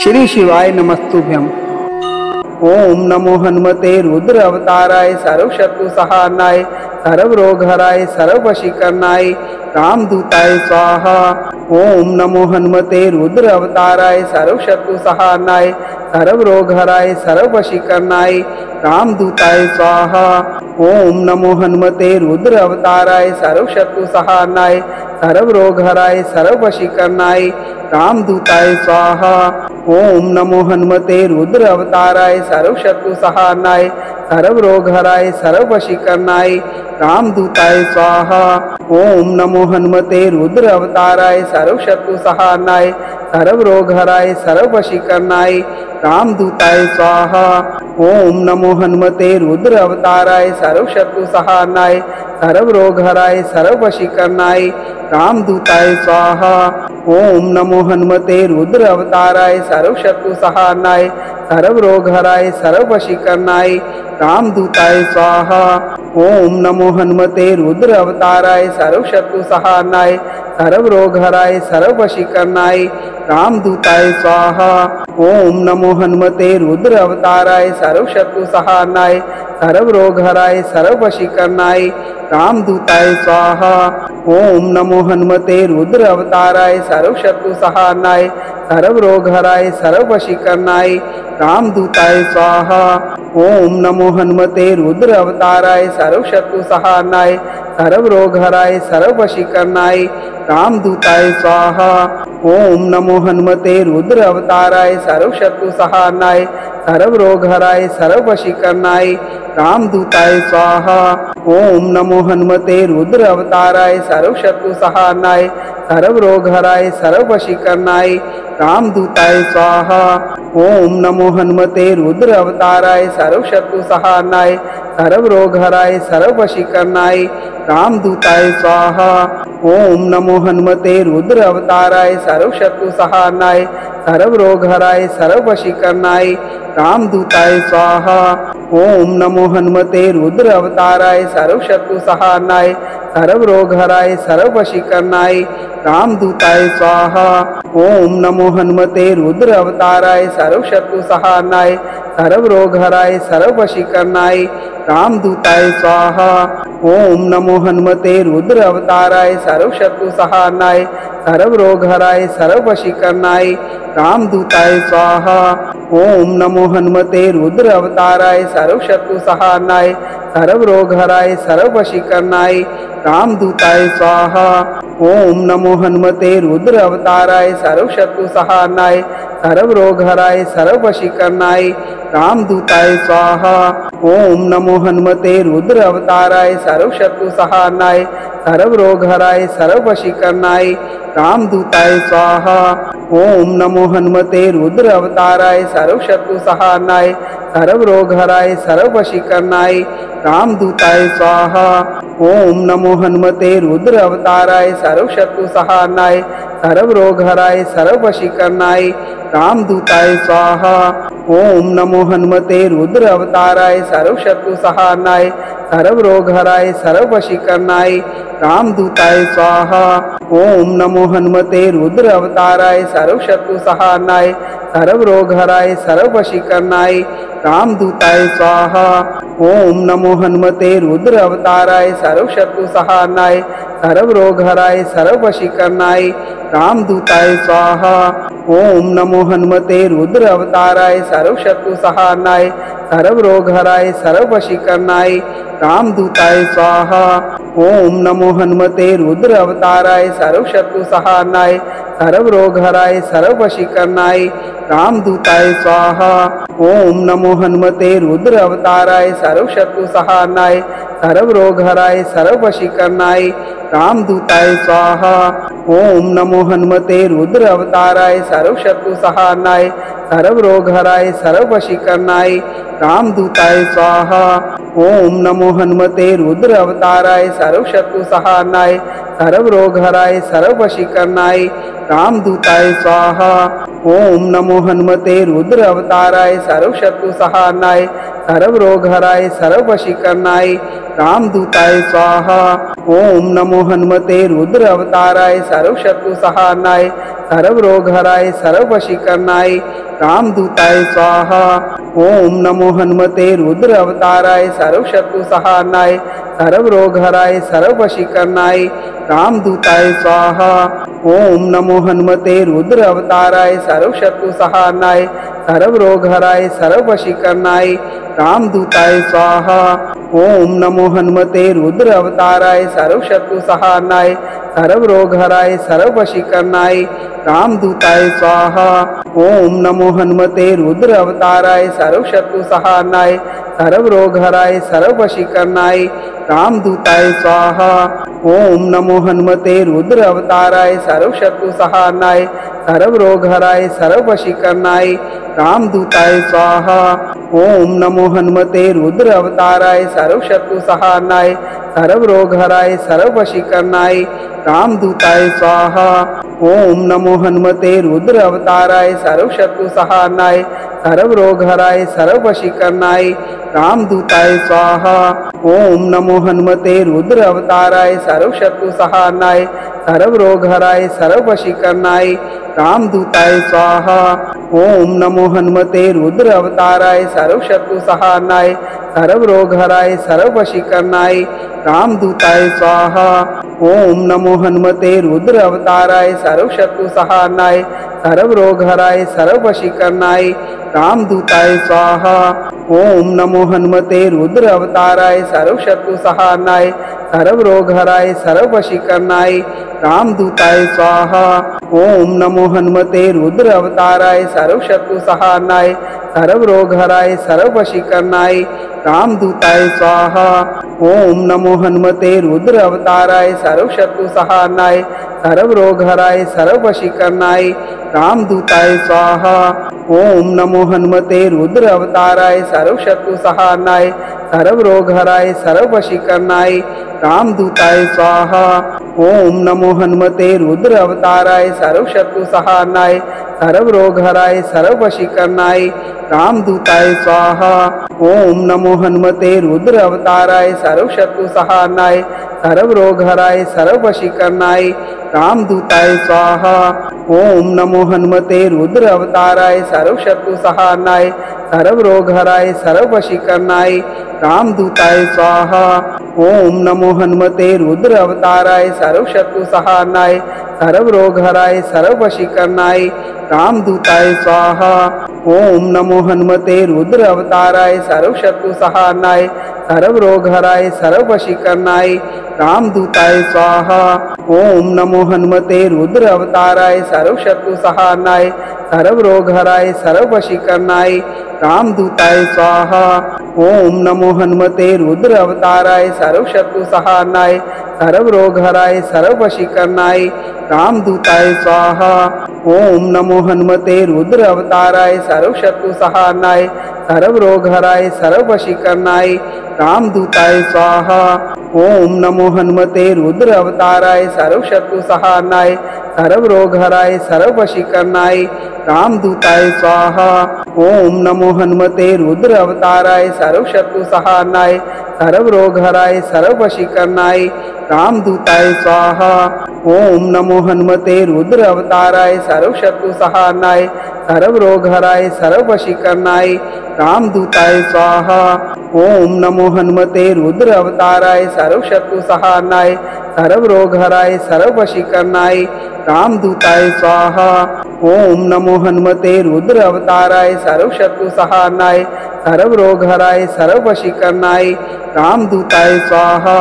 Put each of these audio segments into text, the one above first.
श्री शिवाय नमस्तुभ्यम। ओम नमो हनुमते रुद्र अवताराय सर्व शत्रु सहारनाय सर्व रोग हराय सर्व वशीकरणाय रामदूताय स्वाहा। ओम नमो हनुमते रुद्र अवताराय सर्व शत्रु सहारनाय सर्व रोग हराय सर्व वशीकरणाय रामदूताय स्वाहा। ओम नमो हनुमते रुद्र अवताराय सर्व शत्रु सहारनाय सर्व रोग हराय सर्व वशीकरणाय रामदूताय स्वाहा। ओम नमो हनुमते रुद्र अवताराय सर्व शत्रु सहारनाय सर्व रोग हराय सर्व वशीकरणाय रामदूताय स्वाहा। ओम नमो हनुमते रुद्र अवताराय सर्व शत्रु सहारनाय सर्व रोग हराय सर्व वशीकरणाय रामदूताय स्वाहा। ओम नमो हनुमते रुद्र अवताराय सर्व शत्रु सहारनाय सर्व रोग हराय सर्व वशीकरणाय रामदूताय स्वाहा। ओम नमो हनुमते रुद्र अवताराय सर्व शत्रु सहारनाय सर्व रोग हराय सर्व वशीकरणाय रामदूताय स्वाहा। ओम नमो हनुमते रुद्र अवताराय सर्व शत्रु सहारनाय सर्व रोग हराय सर्व वशीकरणाय रामदूताय स्वाहा। ओम नमो हनुमते रुद्र अवताराय सर्व शत्रु सहारनाय सर्व रोग हराय सर्व वशीकरणाय रामदूताय स्वाहा। ओम नमो हनुमते रुद्र अवताराय सर्व शत्रु सहारनाय सर्व रोग हराय सर्व वशीकरणाय रामदूताय स्वाहा। ओम नमो हनुमते रुद्र अवताराय सर्व शत्रु सहारनाय सर्व रोग हराय सर्व वशीकरणाय रामदूताय स्वाहा। ओम नमो हनुमते रुद्र अवताराय सर्व शत्रु सहारनाय सर्व रोग हराय सर्व वशीकरणाय रामदूताय स्वाहा। ओम नमो हनुमते रुद्र अवताराय सर्व शत्रु सहारनाय सर्व रोग हराय सर्व वशीकरणाय रामदूताय स्वाहा। ओम नमो हनुमते रुद्र अवताराय सर्व शत्रु सहारनाय सर्व रोग हराय सर्व वशीकरणाय रामदूताय स्वाहा। ओम नमो हनुमते रुद्र अवताराय सर्व शत्रु सहारनाय सर्व रोग हराय सर्व वशीकरणाय रामदूताय स्वाहा। ओम नमो हनुमते रुद्र अवताराय सर्व शत्रु सहारनाय सर्व रोग हराय सर्व वशीकरणाय रामदूताय स्वाहा। ओम नमो हनुमते रुद्र अवताराय सर्व शत्रु सहारनाय सर्व रोग हराय सर्व वशीकरणाय रामदूताय स्वाहा। ओम नमो हनुमते रुद्र अवताराय सर्व शत्रु सहारनाय सर्व रोग हराय सर्व वशीकरणाय रामदूताय स्वाहा। ओम नमो हनुमते रुद्र अवताराय सर्व शत्रु सहारनाय सर्व रोग हराय सर्व वशीकरणाय रामदूताय स्वाहा। ओम नमो हनुमते रुद्र अवताराय सर्व शत्रु सहारनाय सर्व रोग हराय सर्व वशीकरणाय रामदूताय स्वाहा। ओम नमो हनुमते रुद्र अवताराय सर्व शत्रु सहारनाय सर्व रोग हराय सर्व वशीकरणाय रामदूताय स्वाहा। ओम नमो हनुमते रुद्र अवताराय सर्व शत्रु सहारनाय सर्व रोग हराय सर्व वशीकरणाय रामदूताय स्वाहा। ओम नमो हनुमते रुद्र अवताराय सर्व शत्रु सहारनाय सर्व रोग हराय सर्व वशीकरणाय रामदूताय स्वाहा। ओम नमो हनुमते रुद्र अवताराय सर्व शत्रु सहारनाय सर्व रोग हराय सर्व वशीकरणाय रामदूताय स्वाहा। ओम नमो हनुमते रुद्र अवताराय सर्व शत्रु सहारनाय सर्व रोग हराय सर्व वशीकरणाय रामदूताय स्वाहा। ओम नमो हनुमते रुद्र अवताराय सर्व शत्रु सहारनाय सर्व रोग हराय सर्व वशीकरणाय रामदूताय स्वाहा। ओम नमो हनुमते रुद्र अवताराय सर्व शत्रु सहारनाय सर्व रोग हराय सर्व वशीकरणाय रामदूताय स्वाहा। ओम नमो हनुमते रुद्र अवताराय सर्व शत्रु सहारनाय सर्व रोग हराय सर्व वशीकरणाय रामदूताय स्वाहा। ओम नमो हनुमते रुद्र अवताराय सर्व शत्रु सहारनाय सर्व रोग हराय सर्व वशीकरणाय रामदूताय स्वाहा। ओम नमो हनुमते रुद्र अवताराय सर्व शत्रु सहारनाय सर्व रोग हराय सर्व वशीकरणाय रामदूताय स्वाहा। ओम नमो हनुमते रुद्र अवताराय सर्व शत्रु सहारनाय सर्व रोग हराय सर्व वशीकरणाय रामदूताय स्वाहा। ओम नमो हनुमते रुद्र अवताराय सर्व शत्रु सहारनाय सर्व रोग हराय सर्व वशीकरणाय रामदूताय स्वाहा। ओम नमो हनुमते रुद्र अवताराय सर्व शत्रु सहारनाय सर्व रोग हराय सर्व वशीकरणाय रामदूताय स्वाहा। ओम नमो हनुमते रुद्र अवताराय सर्वशत्रु सहारनाय सर्व रोग हराय सर्व वशीकरणाय रामदूताय स्वाहा। ओम नमो हनुमते रुद्र अवताराय सर्वशत्रु सहारनाय सर्व रोग हराय सर्व वशीकरणाय रामदूताय स्वाहा। ओम नमो हनुमते रुद्र अवताराय सर्वशत्रु सहारनाय सर्व रोग हराय सर्व वशीकरणाय रामदूताय स्वाहा। ओम नमो हनुमते रुद्र अवताराय सर्वशत्रु सहारनाय सर्व रोग हराय सर्व वशीकरणाय रामदूताय स्वाहा। ओम नमो हनुमते रुद्र अवताराय सर्वशत्रु सहारनाय सर्व रोग हराय सर्व वशीकरणाय रामदूताय स्वाहा। ओम नमो हनुमते रुद्र अवताराय सर्वशत्रु सहारनाय सर्व रोग हराय सर्व वशीकरणाय रामदूताय स्वाहा। ओम नमो हनुमते रुद्र अवताराय सर्वशत्रु सहारनाय सर्व रोग हराय सर्व वशीकरणाय रामदूताय स्वाहा। ओम नमो हनुमते रुद्र अवताराय सर्वशत्रु सहारनाय सर्व रोग हराय सर्व वशीकरणाय रामदूताय स्वाहा। ओम नमो हनुमते रुद्र अवताराय सर्वशत्रु सहारनाय सर्व रोग हराय सर्व वशीकरणाय रामदूताय स्वाहा। ओम नमो हनुमते रुद्र अवताराय सर्वशत्रु सहारनाय सर्व रोग हराय सर्व वशीकरणाय रामदूताय स्वाहा। ओम नमो हनुमते रुद्र अवताराय सर्वशत्रु सहारनाय सर्व रोग हराय सर्व वशीकरणाय रामदूताय स्वाहा। ओम नमो हनुमते रुद्र अवताराय सर्वशत्रु सहारनाय सर्व रोग हराय सर्व वशीकरणाय रामदूताय स्वाहा। ओम नमो हनुमते रुद्र अवताराय सर्वशत्रु सहारनाय सर्व रोग हराय सर्व वशीकरणाय रामदूताय स्वाहा। ओम नमो हनुमते रुद्र अवताराय सर्वशत्रु सहारनाय सर्व रोग हराय सर्व वशीकरणाय रामदूताय स्वाहा। ओम नमो हनुमते रुद्र अवताराय सर्वशत्रु सहारनाय सर्व रोग हराय सर्व वशीकरणाय रामदूताय स्वाहा। ओम नमो हनुमते रुद्र अवताराय सर्वशत्रु सहारनाय सर्व रोग हराय सर्व वशीकरणाय रामदूताय स्वाहा। ओम नमो हनुमते रुद्र अवताराय सर्वशत्रु सहारनाय सर्व रोग हराय सर्व वशीकरणाय रामदूताय स्वाहा। ओम नमो हनुमते रुद्र अवताराय सर्वशत्रु सहारनाय सर्व रोग हराय सर्व वशीकरणाय रामदूताय स्वाहा। ओम नमो हनुमते रुद्र अवताराय सर्वशत्रु सहारनाय सर्व रोग हराय सर्व वशीकरणाय रामदूताय स्वाहा। ओम नमो हनुमते रुद्र अवताराय सर्वशत्रु सहारनाय सर्व रोग हराय सर्व वशीकरणाय रामदूताय स्वाहा। ओम नमो हनुमते रुद्र अवताराय सर्वशत्रु सहारनाय सर्व रोग हराय सर्व वशीकरणाय रामदूताय स्वाहा। ओम नमो हनुमते रुद्र अवताराय सर्वशत्रु सहारनाय सर्व रोग हराय सर्व वशीकरणाय रामदूताय स्वाहा। ओम नमो हनुमते रुद्र अवताराय सर्वशत्रु सहारनाय सर्व रोग हराय सर्व वशीकरणाय रामदूताय स्वाहा। ओम नमो हनुमते रुद्र अवताराय सर्वशत्रु सहारनाय सर्व रोग हराय सर्व वशीकरणाय रामदूताय स्वाहा। ओम नमो हनुमते रुद्र अवताराय सर्वशत्रु सहारनाय सर्व रोग हराय सर्व वशीकरणाय रामदूताय स्वाहा। ओम नमो हनुमते रुद्र अवताराय सर्वशत्रु सहारनाय सर्व रोग हराय सर्व वशीकरणाय रामदूताय स्वाहा। ओम नमो हनुमते रुद्र अवताराय सर्वशत्रु सहारनाय सर्व रोग हराय सर्व वशीकरणाय रामदूताय स्वाहा।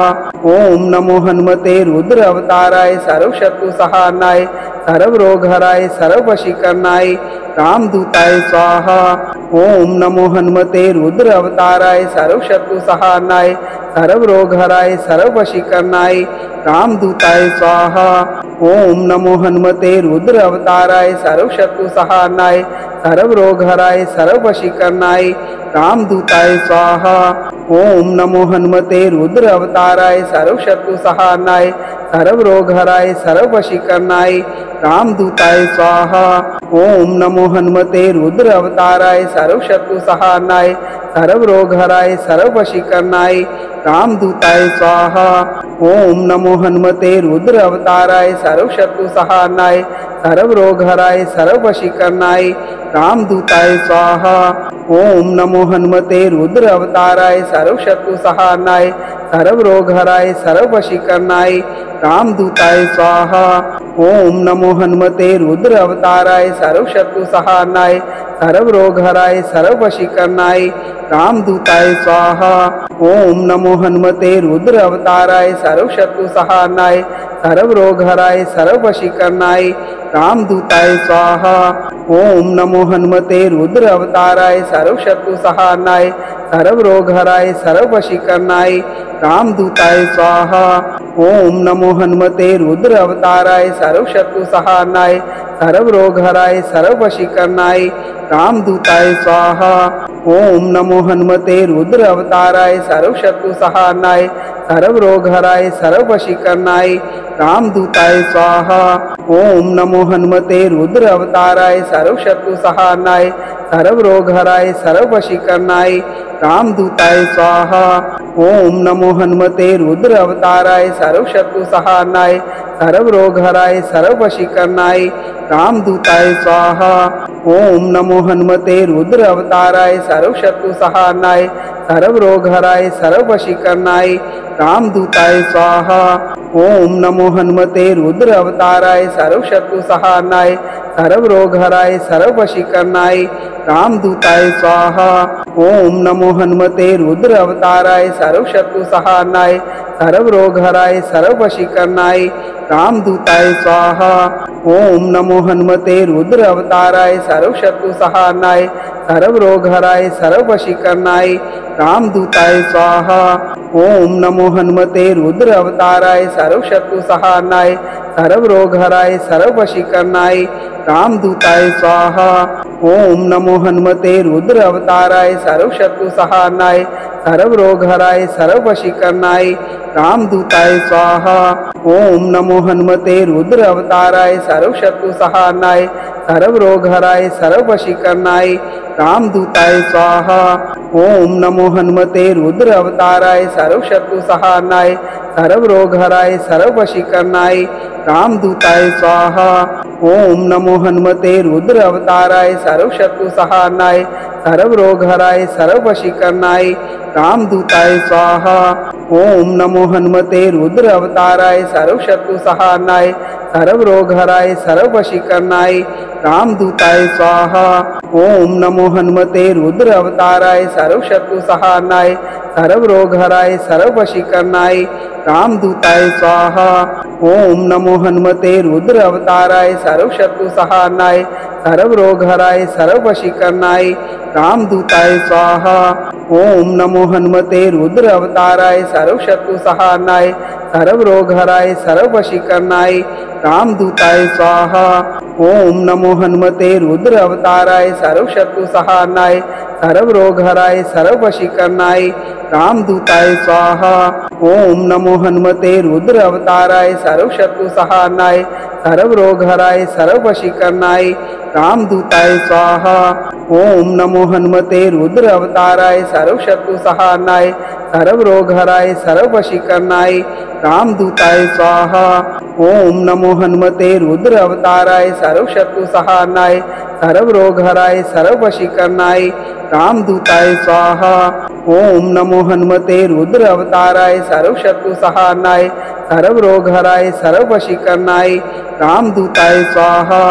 ओम नमो हनुमते रुद्र अवताराय सर्वशत्रु सहारनाय सर्व रोग हराय सर्व वशीकरणाय रामदूताय स्वाहा। ओम नमो हनुमते रुद्र अवताराय सर्वशत्रु सहारनाय सर्व रोग हराय सर्व वशीकरणाय रामदूताय स्वाहा। ओम नमो हनुमते रुद्र अवताराय सर्वशत्रु सहारनाय सर्व रोग हराय सर्व वशीकरणाय रामदूताय स्वाहा। ओम नमो हनुमते रुद्र अवताराय सर्वशत्रु सहारनाय सर्व रोग हराय सर्व वशीकरणाय रामदूताय स्वाहा। ओम नमो हनुमते रुद्र अवताराय सर्वशत्रु सहारनाय सर्वरोगहराय सर्ववशीकरणाय रामदूताय स्वाहा। ओम नमो हनुमते रुद्र अवताराय सर्वशत्रु सहारणाय सर्वरोगहराय सर्ववशीकरणाय रामदूताय स्वाहा। ओम नमो हनुमते रुद्र अवताराय सर्वशत्रु सहारणाय सर्वरोगहराय सर्ववशीकरणाय रामदूताय स्वाहा। ओम नमो हनुमते रुद्र अवताराय सर्वशत्रु सहारणाय सर्वरोगहराय सर्ववशीकरणाय रामदूताय स्वाहा। ओम नमो हनुमते रुद्र अवताराय सर्वशत्रु सहारणाय सर्वरोगहराय सर्ववशीकरणाय रामदूताय स्वाहा। ओम नमो हनुमते रुद्र अवताराय सर्वशत्रु सहारणाय सर्वरोगहराय सर्ववशीकरणाय रामदूताय स्वाहा। ओम नमो हनुमते रुद्र अवताराय सर्वशत्रु सहारणाय सर्वरोगहराय सर्ववशीकरणाय रामदूताय स्वाहा। ओम नमो हनुमते रुद्र अवताराय सर्वशत्रु सहारणाय सर्वरोगहराय सर्ववशीकरणाय रामदूताय स्वाहा। ओम नमो हनुमते रुद्र अवताराय सर्वशत्रु सहारणाय सर्वरोगहराय सर्ववशीकरणाय रामदूताय स्वाहा। ओम नमो हनुमते रुद्र अवताराय सर्वशत्रु सहारणाय सर्वरोगहराय सर्ववशीकरणाय रामदूताय स्वाहा। ओम नमो हनुमते रुद्र अवताराय सर्वशत्रु सहारणाय सर्वरोगहराय सर्ववशीकरणाय रामदूताय स्वाहा। ओम नमो हनुमते रुद्र अवताराय सर्वशत्रु सहारणाय सर्वरोगहराय सर्ववशीकरणाय रामदूताय स्वाहा। ओम नमो हनुमते रुद्र अवताराय सर्वशत्रु सहारणाय सर्वरोगहराय सर्ववशीकरणाय रामदूताय स्वाहा। ओम नमो हनुमते रुद्र अवताराय सर्वशत्रु सहारणाय सर्वरोगहराय सर्ववशीकरणाय रामदूताय स्वाहा। ओम नमो हनुमते रुद्र अवताराय सर्वशत्रु सहारणाय सर्वरोगहराय सर्ववशीकरणाय रामदूताय स्वाहा। ओम नमो हनुमते रुद्र अवताराय सर्वशत्रु सहारणाय सर्वरोगहराय सर्ववशीकरणाय रामदूताय स्वाहा। ओम नमो हनुमते रुद्र अवताराय सर्वशत्रु सहारणाय सर्वरोगहराय सर्ववशीकरणाय रामदूताय स्वाहा। ओम नमो हनुमते रुद्र अवताराय सर्वशत्रु सहारणाय सर्वरोगहराय सर्ववशीकरणाय रामदूताय स्वाहा। ओम नमो हनुमते रुद्र अवताराय सर्वशत्रु सहारणाय सर्वरोगहराय सर्ववशीकरणाय रामदूताय स्वाहा। ओम नमो हनुमते रुद्र अवताराय सर्वशत्रु सहारणाय सर्वरोगहराय सर्ववशीकरणाय रामदूताय स्वाहा। ओम नमो हनुमते रुद्र अवताराय सर्वशत्रु सहारणाय सर्वरोगहराय सर्ववशीकरणाय रामदूताय स्वाहा। ओम नमो हनुमते रुद्र अवताराय सर्वशत्रु सहारणाय सर्वरोगहराय सर्ववशीकरणाय रामदूताय स्वाहा। ओम नमो हनुमते रुद्र अवताराय सर्वशत्रु सहारणाय सर्वरोगहराय सर्ववशीकरणाय रामदूताय स्वाहा। ओम नमो हनुमते रुद्र अवताराय सर्वशत्रु सहारणाय सर्वरोगहराय सर्ववशीकरणाय रामदूताय स्वाहा। ओम नमो हनुमते रुद्र अवताराय सर्वशत्रु सहारणाय सर्वरोगहराय सर्ववशीकरणाय रामदूताय स्वाहा। ओम नमो हनुमते रुद्र अवताराय सर्वशत्रु सहारणाय सर्वरोगहराय सर्ववशीकरणाय रामदूताय स्वाहा। ओम नमो हनुमते रुद्र अवताराय सर्वशत्रु सहारणाय सर्वरोगहराय सर्ववशीकरणाय रामदूताय स्वाहा। ओम नमो हनुमते रुद्र अवताराय सर्वशत्रु सहारणाय सर्वरोगहराय सर्ववशीकरणाय रामदूताय स्वाहा।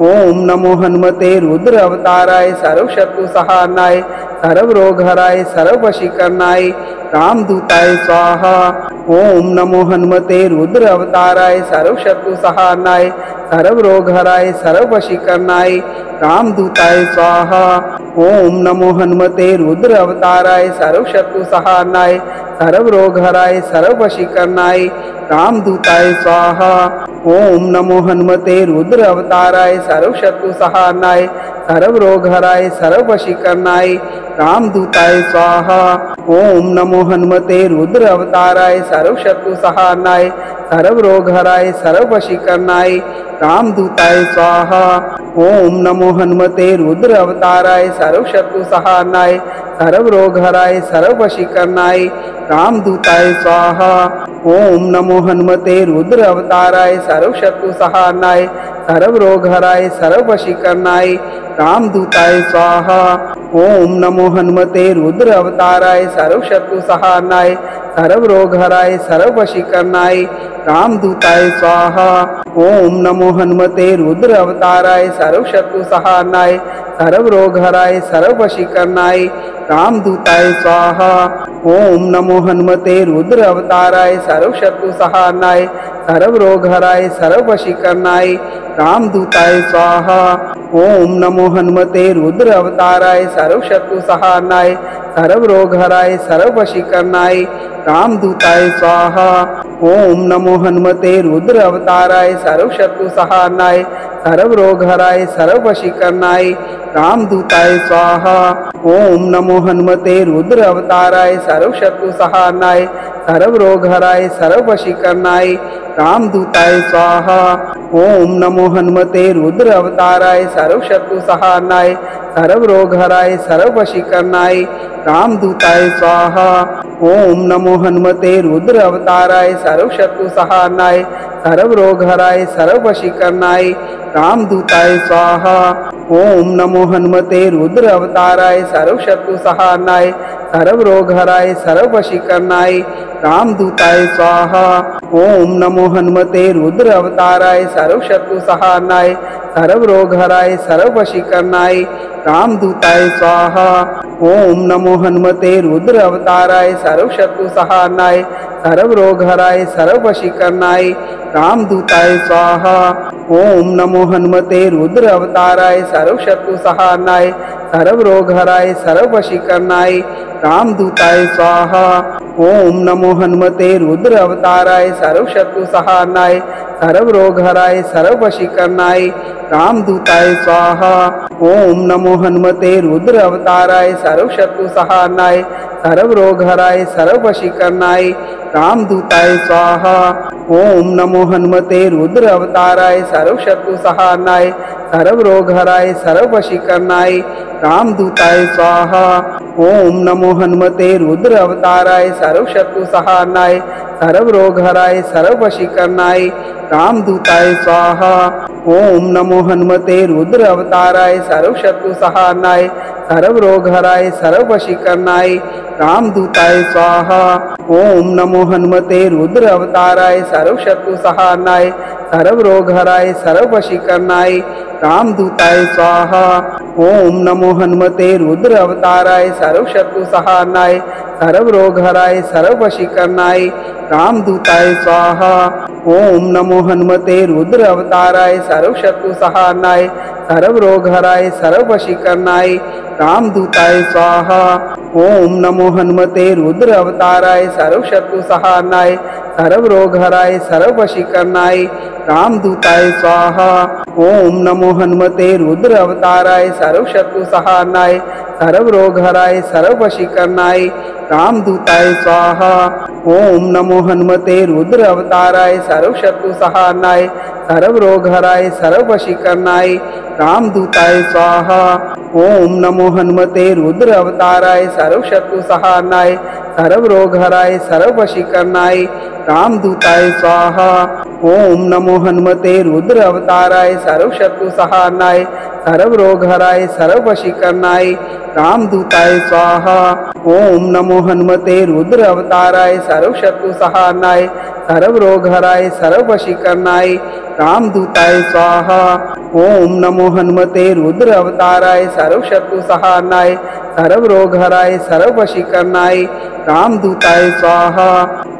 ओम नमो हनुमते रुद्र अवताराय सर्वशत्रु सहारणाय सर्वरोगहराय सर्ववशीकरणाय रामदूताय स्वाहा। ओम नमो हनुमते रुद्र अवताराय सर्वशत्रु सहारणाय सर्वरोगहराय सर्ववशीकरणाय रामदूताय स्वाहा। ओम नमो हनुमते रुद्र अवताराय सर्वशत्रु सहारणाय सर्वरोगहराय सर्ववशीकरणाय रामदूताय स्वाहा। ओम नमो हनुमते रुद्र अवताराय सर्वशत्रु सहारनाय सर्व रोग हराय सर्व वशीकरणाय रामदूताय स्वाहा। ओम नमो हनुमते रुद्र अवताराय सर्वशत्रु सहारनाय सर्व रोग हराय सर्व वशीकरणाय रामदूताय स्वाहा। ओम नमो हनुमते रुद्र अवताराय सर्वशत्रु सहारनाय सर्व रोग हराय सर्व वशीकरणाय रामदूताय स्वाहा। ओम नमो हनुमते रुद्र अवताराय सर्वशत्रु सहारनाय सर्व रोग हराय सर्व वशीकरणाय रामदूताय स्वाहा। ओम नमो हनुमते रुद्र अवताराय सर्वशत्रु सहारनाय सर्व रोग हराय सर्व वशीकरणाय रामदूताय स्वाहा। ओम नमो हनुमते रुद्र अवताराय सर्वशत्रु सहारनाय सर्व रोग हराय सर्व वशीकरणाय रामदूताय स्वाहा। ओम नमो हनुमते रुद्र अवताराय सर्वशत्रु सहारनाय सर्व रोग हराय सर्व वशीकरणाय रामदूताय स्वाहा। ओम नमो हनुमते रुद्र अवताराय सर्वशत्रु सहारनाय सर्व रोग हराय सर्व वशीकरणाय रामदूताय स्वाहा। ओम नमो हनुमते रुद्र अवताराय सर्वशत्रु सहारनाय सर्व रोग हराय सर्व वशीकरणाय रामदूताय स्वाहा। ओम नमो हनुमते रुद्र अवताराय सर्वशत्रु सहारनाय सर्व रोग हराय सर्व वशीकरणाय रामदूताय स्वाहा। ओम नमो हनुमते रुद्र अवताराय सर्वशत्रु सहारनाय सर्व रोग हराय सर्व वशीकरणाय रामदूताय स्वाहा। ओम नमो हनुमते रुद्र अवताराय सर्वशत्रु सहारनाय सर्व रोग हराय सर्व वशीकरणाय रामदूताय स्वाहा। ओम नमो हनुमते रुद्र अवताराय सर्वशत्रु सहारनाय सर्व रोग हराय सर्व वशीकरणाय रामदूताय स्वाहा। ओम नमो हनुमते रुद्र अवताराय सर्वशत्रु सहारनाय सर्व रोग हराय सर्व वशीकरणाय रामदूताय स्वाहा। ओम नमो हनुमते रुद्र अवताराय सर्वशत्रु सहारनाय सर्व रोग हराय सर्व वशीकरणाय रामदूताय स्वाहा। ओम नमो हनुमते रुद्र अवताराय सर्वशत्रु सहारनाय सर्व रोग हराय सर्व वशीकरणाय रामदूताय स्वाहा। ओम नमो हनुमते रुद्र अवताराय सर्वशत्रु सहारनाय सर्व रोग हराय सर्व वशीकरणाय रामदूताय स्वाहा। ओम नमो हनुमते रुद्र अवताराय सर्वशत्रु सहारनाय सर्व रोग हराय सर्व वशीकरणाय रामदूताय स्वाहा। ओम नमो हनुमते रुद्र अवताराय सर्वशत्रु सहारनाय सर्व रोग हराय सर्व वशीकरणाय रामदूताय स्वाहा। ओम नमो हनुमते रुद्र अवताराय सर्वशत्रु सहारनाय सर्व रोग हराय सर्व वशीकरणाय रामदूताय स्वाहा। ओम नमो हनुमते रुद्र अवताराय सर्वशत्रु सहारनाय सर्व रोग हराय सर्व वशीकरणाय रामदूताय स्वाहा। ओम नमो हनुमते रुद्र अवताराय सर्वशत्रु सहारनाय सर्व रोग हराय सर्व वशीकरणाय रामदूताय स्वाहा। ओम नमो हनुमते रुद्र अवताराय सर्वशत्रु सहारनाय सर्व रोग हराय सर्व वशीकरणाय रामदूताय स्वाहा। ओम नमो हनुमते रुद्र अवताराय सर्वशत्रु सहारनाय सर्व रोग हराय सर्व वशीकरणाय रामदूताय स्वाहा। ओम नमो हनुमते रुद्र अवताराय सर्वशत्रु सहारनाय सर्व रोग हराय सर्व वशीकरणाय रामदूताय स्वाहा। ओम नमो हनुमते रुद्र अवताराय सर्वशत्रु सहारनाय सर्व रोग हराय सर्व वशीकरणाय रामदूताय स्वाहा। ओम नमो हनुमते रुद्र अवताराय सर्वशत्रु सहारनाय सर्व रोग हराय सर्व वशीकरणाय रामदूताय स्वाहा। ओम नमो हनुमते रुद्र अवताराय सर्वशत्रु सहारनाय सर्व रोग हराय सर्व वशीकरणाय रामदूताय स्वाहा। ओम नमो हनुमते रुद्र अवताराय सर्वशत्रु सहारनाय सर्व रोग हराय सर्व वशीकरणाय रामदूताय स्वाहा। ओम नमो हनुमते रुद्र अवताराय सर्वशत्रु सहारनाय सर्व रोग हराय सर्व वशीकरणाय रामदूताय स्वाहा। ओम नमो हनुमते रुद्र अवताराय सर्वशत्रु सहारनाय सर्व रोग हराय सर्व वशीकरणाय रामदूताय स्वाहा।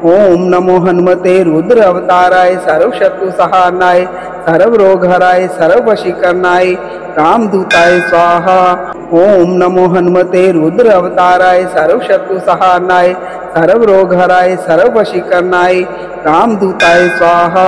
ओम नमो हनुमते रुद्र अवताराय सर्वशत्रु सहारनाय सर्व रोग हराय सर्व वशीकरणाय रामदूताय स्वाहा। ओम नमो हनुमते रुद्र अवताराय सर्वशत्रु सहारनाय सर्व रोग हराय सर्व वशीकरणाय रामदूताय स्वाहा।